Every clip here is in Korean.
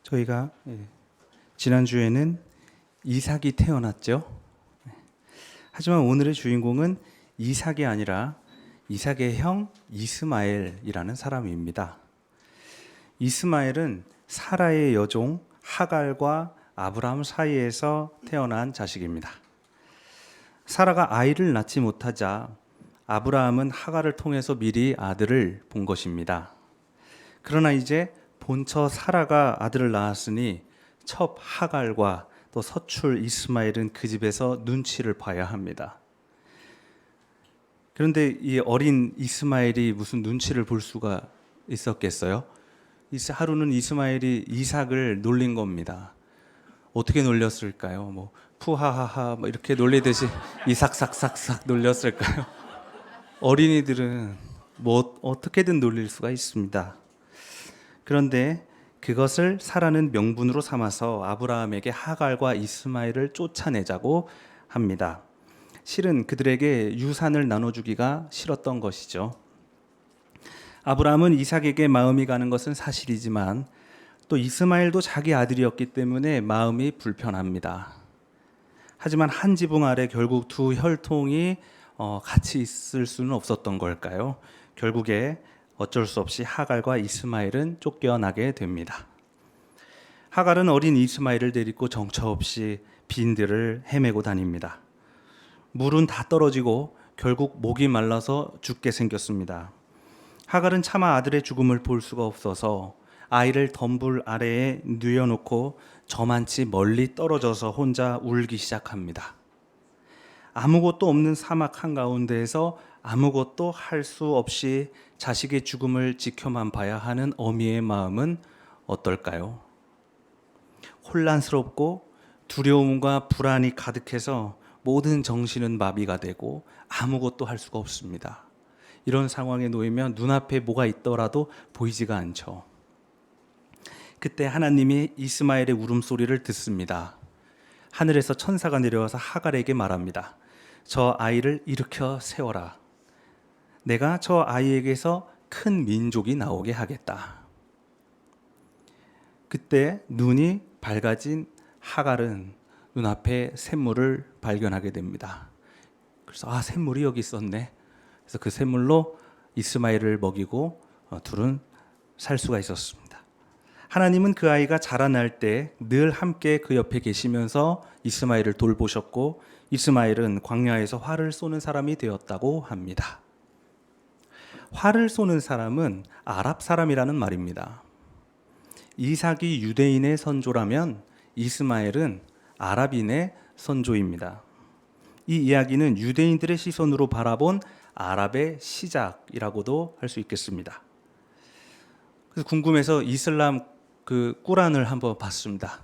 저희가 지난주에는 이삭이 태어났죠. 하지만 오늘의 주인공은 이삭이 아니라 이삭의 형 이스마엘이라는 사람입니다. 이스마엘은 사라의 여종 하갈과 아브라함 사이에서 태어난 자식입니다. 사라가 아이를 낳지 못하자 아브라함은 하갈을 통해서 미리 아들을 본 것입니다. 그러나 이제 본처 사라가 아들을 낳았으니 첩 하갈과 또 서출 이스마엘은 그 집에서 눈치를 봐야 합니다. 그런데 이 어린 이스마엘이 무슨 눈치를 볼 수가 있었겠어요? 하루는 이스마엘이 이삭을 놀린 겁니다. 어떻게 놀렸을까요? 뭐 푸하하하 뭐 이렇게 놀리듯이 이삭 삭삭삭 놀렸을까요? 어린이들은 뭐 어떻게든 놀릴 수가 있습니다. 그런데 그것을 사라는 명분으로 삼아서 아브라함에게 하갈과 이스마엘을 쫓아내자고 합니다. 실은 그들에게 유산을 나눠주기가 싫었던 것이죠. 아브라함은 이삭에게 마음이 가는 것은 사실이지만 또 이스마엘도 자기 아들이었기 때문에 마음이 불편합니다. 하지만 한 지붕 아래 결국 두 혈통이 같이 있을 수는 없었던 걸까요? 결국에 어쩔 수 없이 하갈과 이스마엘은 쫓겨나게 됩니다. 하갈은 어린 이스마엘을 데리고 정처 없이 빈들을 헤매고 다닙니다. 물은 다 떨어지고 결국 목이 말라서 죽게 생겼습니다. 하갈은 차마 아들의 죽음을 볼 수가 없어서 아이를 덤불 아래에 뉘어놓고 저만치 멀리 떨어져서 혼자 울기 시작합니다. 아무것도 없는 사막 한가운데에서 아무것도 할 수 없이 자식의 죽음을 지켜만 봐야 하는 어미의 마음은 어떨까요? 혼란스럽고 두려움과 불안이 가득해서 모든 정신은 마비가 되고 아무것도 할 수가 없습니다. 이런 상황에 놓이면 눈앞에 뭐가 있더라도 보이지가 않죠. 그때 하나님이 이스마엘의 울음소리를 듣습니다. 하늘에서 천사가 내려와서 하갈에게 말합니다. 저 아이를 일으켜 세워라. 내가 저 아이에게서 큰 민족이 나오게 하겠다. 그때 눈이 밝아진 하갈은 눈앞에 샘물을 발견하게 됩니다. 그래서 샘물이 여기 있었네. 그래서 그 샘물로 이스마엘을 먹이고 둘은 살 수가 있었습니다. 하나님은 그 아이가 자라날 때 늘 함께 그 옆에 계시면서 이스마엘을 돌보셨고 이스마엘은 광야에서 활을 쏘는 사람이 되었다고 합니다. 활을 쏘는 사람은 아랍 사람이라는 말입니다. 이삭이 유대인의 선조라면 이스마엘은 아랍인의 선조입니다. 이 이야기는 유대인들의 시선으로 바라본 아랍의 시작이라고도 할 수 있겠습니다. 그래서 궁금해서 이슬람 꾸란을 한번 봤습니다.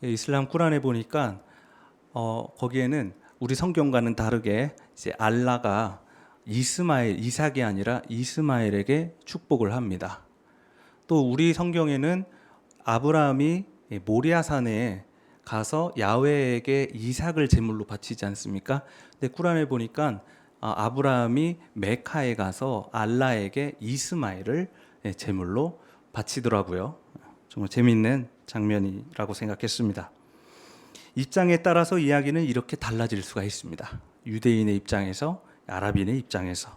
이슬람 꾸란에 보니까 거기에는 우리 성경과는 다르게 이제 알라가 이삭이 아니라 이스마엘에게 축복을 합니다. 또 우리 성경에는 아브라함이 모리아산에 가서 야훼에게 이삭을 제물로 바치지 않습니까? 근데 꾸란에 보니까 아브라함이 메카에 가서 알라에게 이스마엘을 제물로 바치더라고요. 정말 재미있는 장면이라고 생각했습니다. 입장에 따라서 이야기는 이렇게 달라질 수가 있습니다. 유대인의 입장에서, 아랍인의 입장에서.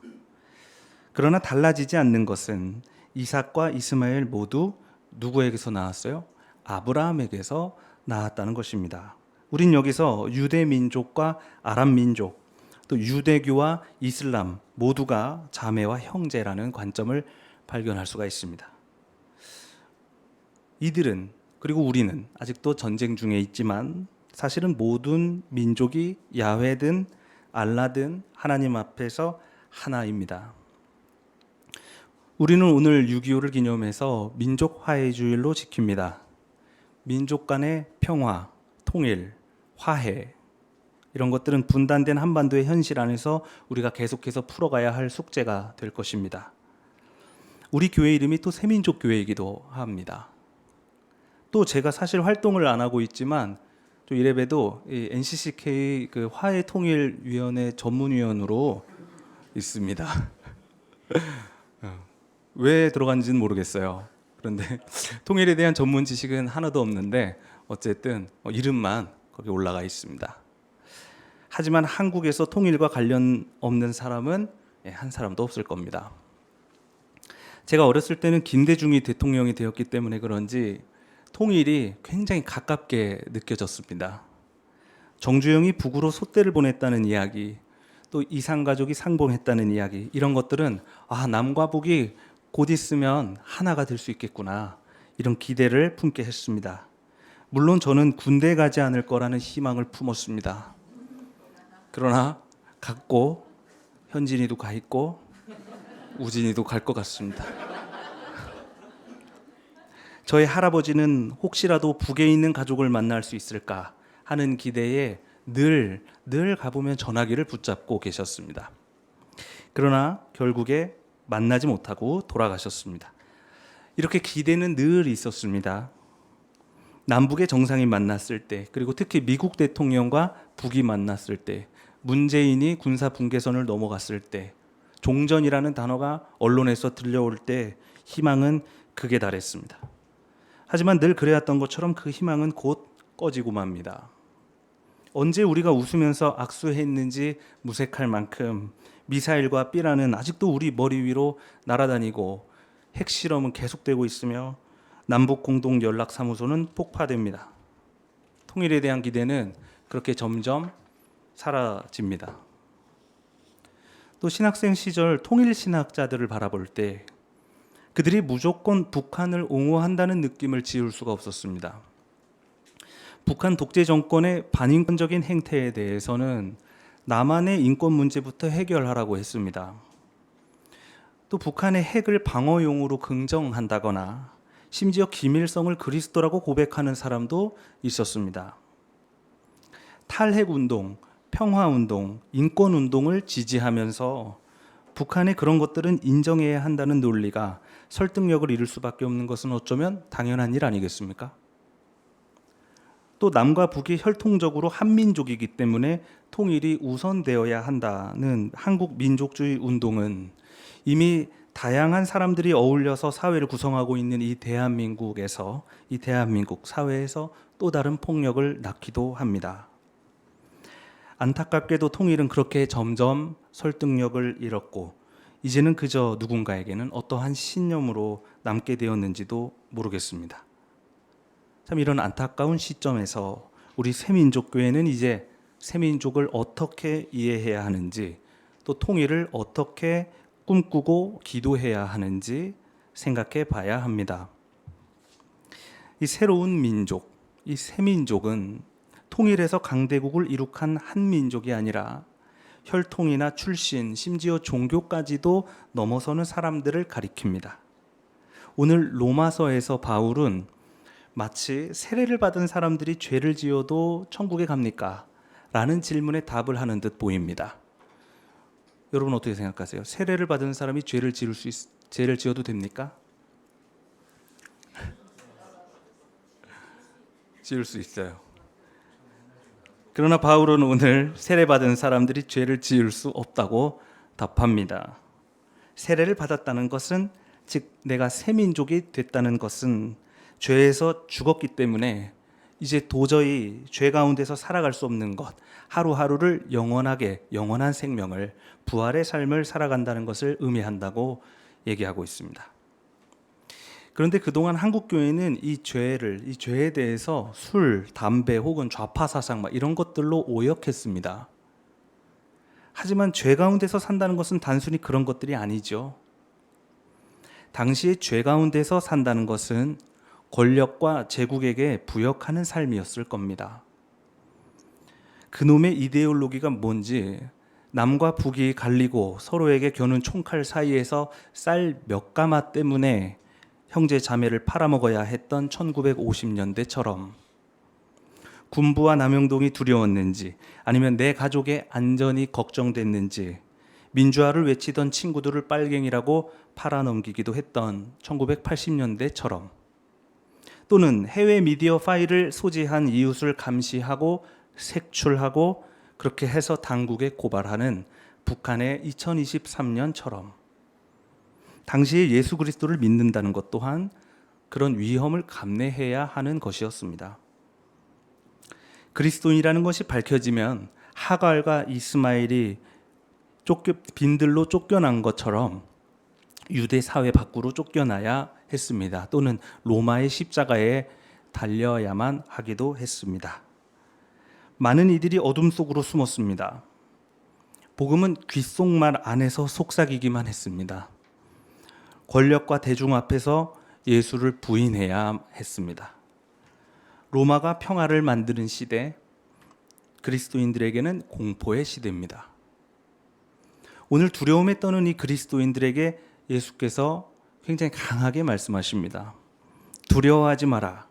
그러나 달라지지 않는 것은 이삭과 이스마엘 모두 누구에게서 나왔어요? 아브라함에게서 나왔다는 것입니다. 우린 여기서 유대 민족과 아랍 민족, 또 유대교와 이슬람 모두가 자매와 형제라는 관점을 발견할 수가 있습니다. 이들은, 그리고 우리는 아직도 전쟁 중에 있지만 사실은 모든 민족이 야훼든 알라든 하나님 앞에서 하나입니다. 우리는 오늘 6.25를 기념해서 민족 화해주일로 지킵니다. 민족 간의 평화, 통일, 화해 이런 것들은 분단된 한반도의 현실 안에서 우리가 계속해서 풀어가야 할 숙제가 될 것입니다. 우리 교회 이름이 또 새민족교회이기도 합니다. 또 제가 사실 활동을 안 하고 있지만 또 이래봬도 NCCK 화해통일위원회 전문위원으로 있습니다. 왜 들어간지는 모르겠어요. 그런데 통일에 대한 전문 지식은 하나도 없는데 어쨌든 이름만 거기 올라가 있습니다. 하지만 한국에서 통일과 관련 없는 사람은 한 사람도 없을 겁니다. 제가 어렸을 때는 김대중이 대통령이 되었기 때문에 그런지 통일이 굉장히 가깝게 느껴졌습니다. 정주영이 북으로 소떼를 보냈다는 이야기, 또 이산가족이 상봉했다는 이야기, 이런 것들은 남과 북이 곧 있으면 하나가 될 수 있겠구나, 이런 기대를 품게 했습니다. 물론 저는 군대에 가지 않을 거라는 희망을 품었습니다. 그러나 갔고 현진이도 가 있고 우진이도 갈 것 같습니다. 저희 할아버지는 혹시라도 북에 있는 가족을 만날 수 있을까 하는 기대에 늘 가보면 전화기를 붙잡고 계셨습니다. 그러나 결국에 만나지 못하고 돌아가셨습니다. 이렇게 기대는 늘 있었습니다. 남북의 정상이 만났을 때, 그리고 특히 미국 대통령과 북이 만났을 때, 문재인이 군사 분계선을 넘어갔을 때, 종전이라는 단어가 언론에서 들려올 때 희망은 극에 달했습니다. 하지만 늘 그래왔던 것처럼 그 희망은 곧 꺼지고 맙니다. 언제 우리가 웃으면서 악수했는지 무색할 만큼 미사일과 삐라는 아직도 우리 머리 위로 날아다니고 핵실험은 계속되고 있으며 남북공동연락사무소는 폭파됩니다. 통일에 대한 기대는 그렇게 점점 사라집니다. 또 신학생 시절 통일신학자들을 바라볼 때 그들이 무조건 북한을 옹호한다는 느낌을 지울 수가 없었습니다. 북한 독재 정권의 반인권적인 행태에 대해서는 남한의 인권 문제부터 해결하라고 했습니다. 또 북한의 핵을 방어용으로 긍정한다거나 심지어 김일성을 그리스도라고 고백하는 사람도 있었습니다. 탈핵운동, 평화운동, 인권운동을 지지하면서 북한의 그런 것들은 인정해야 한다는 논리가 설득력을 잃을 수밖에 없는 것은 어쩌면 당연한 일 아니겠습니까? 또 남과 북이 혈통적으로 한민족이기 때문에 통일이 우선되어야 한다는 한국 민족주의 운동은 이미 다양한 사람들이 어울려서 사회를 구성하고 있는 이 대한민국 사회에서 또 다른 폭력을 낳기도 합니다. 안타깝게도 통일은 그렇게 점점 설득력을 잃었고 이제는 그저 누군가에게는 어떠한 신념으로 남게 되었는지도 모르겠습니다. 참 이런 안타까운 시점에서 우리 새민족교회는 이제 새민족을 어떻게 이해해야 하는지, 또 통일을 어떻게 꿈꾸고 기도해야 하는지 생각해 봐야 합니다. 이 새로운 민족, 이 새민족은 통일해서 강대국을 이룩한 한 민족이 아니라 혈통이나 출신, 심지어 종교까지도 넘어서는 사람들을 가리킵니다. 오늘 로마서에서 바울은 마치 세례를 받은 사람들이 죄를 지어도 천국에 갑니까? 라는 질문에 답을 하는 듯 보입니다. 여러분 어떻게 생각하세요? 세례를 받은 사람이 죄를 지어도 됩니까? 지을 수 있어요. 그러나 바울은 오늘 세례받은 사람들이 죄를 지을 수 없다고 답합니다. 세례를 받았다는 것은, 즉 내가 새민족이 됐다는 것은 죄에서 죽었기 때문에 이제 도저히 죄 가운데서 살아갈 수 없는 것, 하루하루를 영원한 생명을, 부활의 삶을 살아간다는 것을 의미한다고 얘기하고 있습니다. 그런데 그동안 한국교회는 이 죄에 대해서 술, 담배 혹은 좌파 사상 이런 것들로 오역했습니다. 하지만 죄 가운데서 산다는 것은 단순히 그런 것들이 아니죠. 당시에 죄 가운데서 산다는 것은 권력과 제국에게 부역하는 삶이었을 겁니다. 그놈의 이데올로기가 뭔지, 남과 북이 갈리고 서로에게 겨눈 총칼 사이에서 쌀 몇 가마 때문에 형제 자매를 팔아먹어야 했던 1950년대처럼 군부와 남영동이 두려웠는지, 아니면 내 가족의 안전이 걱정됐는지 민주화를 외치던 친구들을 빨갱이라고 팔아넘기기도 했던 1980년대처럼, 또는 해외 미디어 파일을 소지한 이웃을 감시하고 색출하고 그렇게 해서 당국에 고발하는 북한의 2023년처럼, 당시에 예수 그리스도를 믿는다는 것 또한 그런 위험을 감내해야 하는 것이었습니다. 그리스도인이라는 것이 밝혀지면 하갈과 이스마엘이 빈들로 쫓겨난 것처럼 유대 사회 밖으로 쫓겨나야 했습니다. 또는 로마의 십자가에 달려야만 하기도 했습니다. 많은 이들이 어둠 속으로 숨었습니다. 복음은 귓속말 안에서 속삭이기만 했습니다. 권력과 대중 앞에서 예수를 부인해야 했습니다. 로마가 평화를 만드는 시대, 그리스도인들에게는 공포의 시대입니다. 오늘 두려움에 떠는 이 그리스도인들에게 예수께서 굉장히 강하게 말씀하십니다. 두려워하지 마라.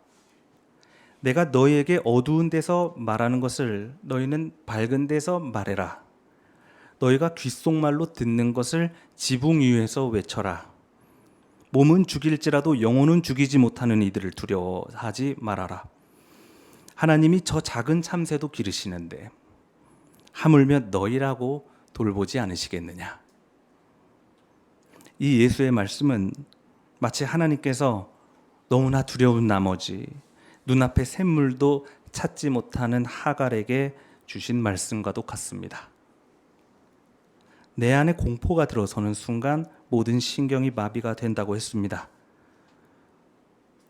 내가 너희에게 어두운 데서 말하는 것을 너희는 밝은 데서 말해라. 너희가 귓속말로 듣는 것을 지붕 위에서 외쳐라. 몸은 죽일지라도 영혼은 죽이지 못하는 이들을 두려워하지 말아라. 하나님이 저 작은 참새도 기르시는데 하물며 너희라고 돌보지 않으시겠느냐. 이 예수의 말씀은 마치 하나님께서 너무나 두려운 나머지 눈앞에 샘물도 찾지 못하는 하갈에게 주신 말씀과도 같습니다. 내 안에 공포가 들어서는 순간 모든 신경이 마비가 된다고 했습니다.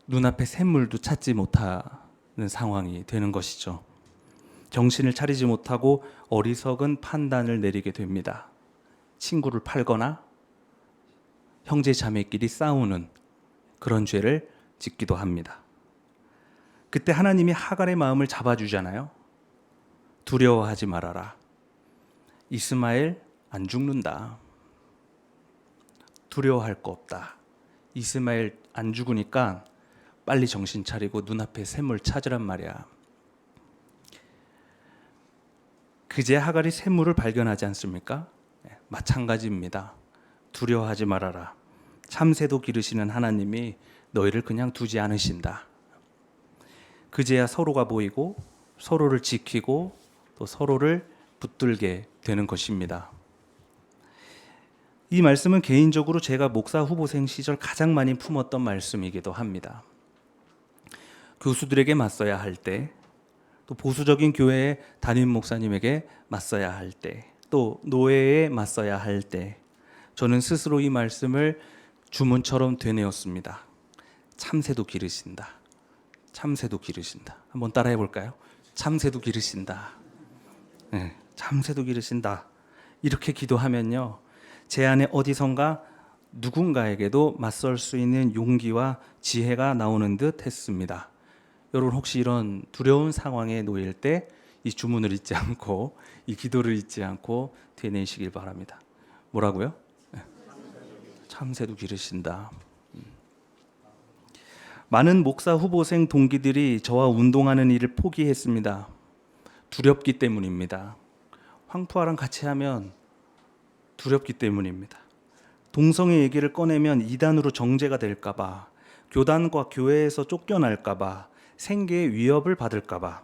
눈앞에 샘물도 찾지 못하는 상황이 되는 것이죠. 정신을 차리지 못하고 어리석은 판단을 내리게 됩니다. 친구를 팔거나 형제 자매끼리 싸우는 그런 죄를 짓기도 합니다. 그때 하나님이 하갈의 마음을 잡아주잖아요. 두려워하지 말아라. 이스마엘 안 죽는다. 두려워할 거 없다. 이스마엘 안 죽으니까 빨리 정신 차리고 눈앞에 샘물 찾으란 말이야. 그제 하갈이 샘물을 발견하지 않습니까? 마찬가지입니다. 두려워하지 말아라. 참새도 기르시는 하나님이 너희를 그냥 두지 않으신다. 그제야 서로가 보이고 서로를 지키고 또 서로를 붙들게 되는 것입니다. 이 말씀은 개인적으로 제가 목사 후보생 시절 가장 많이 품었던 말씀이기도 합니다. 교수들에게 맞서야 할 때, 또 보수적인 교회의 담임 목사님에게 맞서야 할 때, 또 노예에 맞서야 할 때, 저는 스스로 이 말씀을 주문처럼 되뇌었습니다. 참새도 기르신다. 참새도 기르신다. 한번 따라해 볼까요? 참새도 기르신다. 네, 참새도 기르신다. 이렇게 기도하면요, 제 안에 어디선가 누군가에게도 맞설 수 있는 용기와 지혜가 나오는 듯 했습니다. 여러분 혹시 이런 두려운 상황에 놓일 때 이 주문을 잊지 않고 이 기도를 잊지 않고 되뇌시길 바랍니다. 뭐라고요? 참새도 기르신다. 많은 목사 후보생 동기들이 저와 운동하는 일을 포기했습니다. 두렵기 때문입니다. 황푸아랑 같이 하면 두렵기 때문입니다. 동성애 얘기를 꺼내면 이단으로 정죄가 될까봐, 교단과 교회에서 쫓겨날까봐, 생계의 위협을 받을까봐.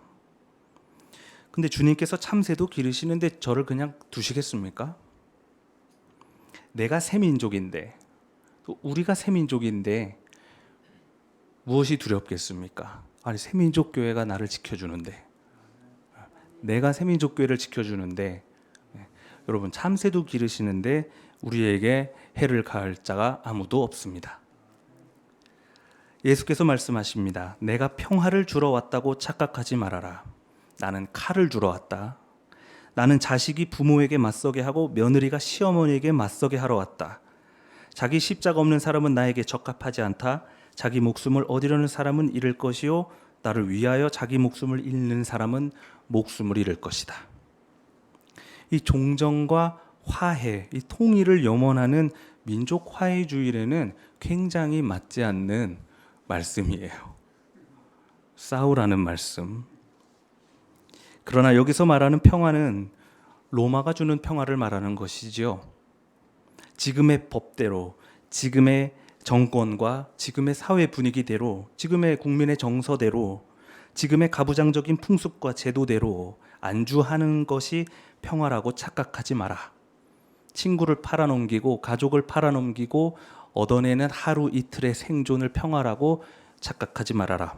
근데 주님께서 참새도 기르시는데 저를 그냥 두시겠습니까? 내가 새민족인데, 또 우리가 새민족인데 무엇이 두렵겠습니까? 아니, 새민족 교회가 나를 지켜주는데, 내가 새민족 교회를 지켜주는데, 여러분 참새도 기르시는데 우리에게 해를 가할 자가 아무도 없습니다. 예수께서 말씀하십니다. 내가 평화를 주러 왔다고 착각하지 말아라. 나는 칼을 주러 왔다. 나는 자식이 부모에게 맞서게 하고 며느리가 시어머니에게 맞서게 하러 왔다. 자기 십자가 없는 사람은 나에게 적합하지 않다. 자기 목숨을 얻으려는 사람은 잃을 것이요 나를 위하여 자기 목숨을 잃는 사람은 목숨을 잃을 것이다. 이 종정과 화해, 이 통일을 염원하는 민족 화해주의에는 굉장히 맞지 않는 말씀이에요. 싸우라는 말씀. 그러나 여기서 말하는 평화는 로마가 주는 평화를 말하는 것이지요. 지금의 법대로, 지금의 정권과 지금의 사회 분위기대로, 지금의 국민의 정서대로, 지금의 가부장적인 풍습과 제도대로 안주하는 것이 평화라고 착각하지 마라. 친구를 팔아넘기고 가족을 팔아넘기고 얻어내는 하루 이틀의 생존을 평화라고 착각하지 말아라.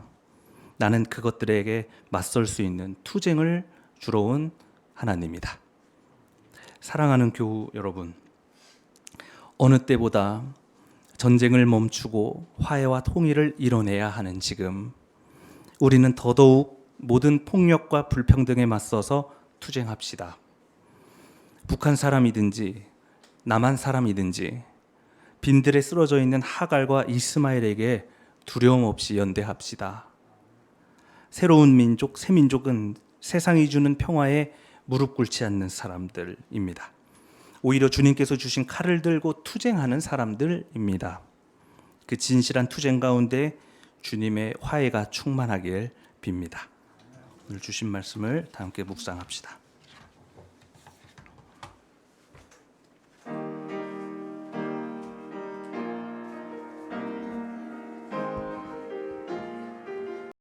나는 그것들에게 맞설 수 있는 투쟁을 주러 온 하나님이다. 사랑하는 교우 여러분, 어느 때보다 전쟁을 멈추고 화해와 통일을 이뤄내야 하는 지금, 우리는 더더욱 모든 폭력과 불평등에 맞서서 투쟁합시다. 북한 사람이든지 남한 사람이든지 빈들에 쓰러져 있는 하갈과 이스마엘에게 두려움 없이 연대합시다. 새로운 민족, 새 민족은 세상이 주는 평화에 무릎 꿇지 않는 사람들입니다. 오히려 주님께서 주신 칼을 들고 투쟁하는 사람들입니다. 그 진실한 투쟁 가운데 주님의 화해가 충만하길 빕니다. 오늘 주신 말씀을 다 함께 묵상합시다.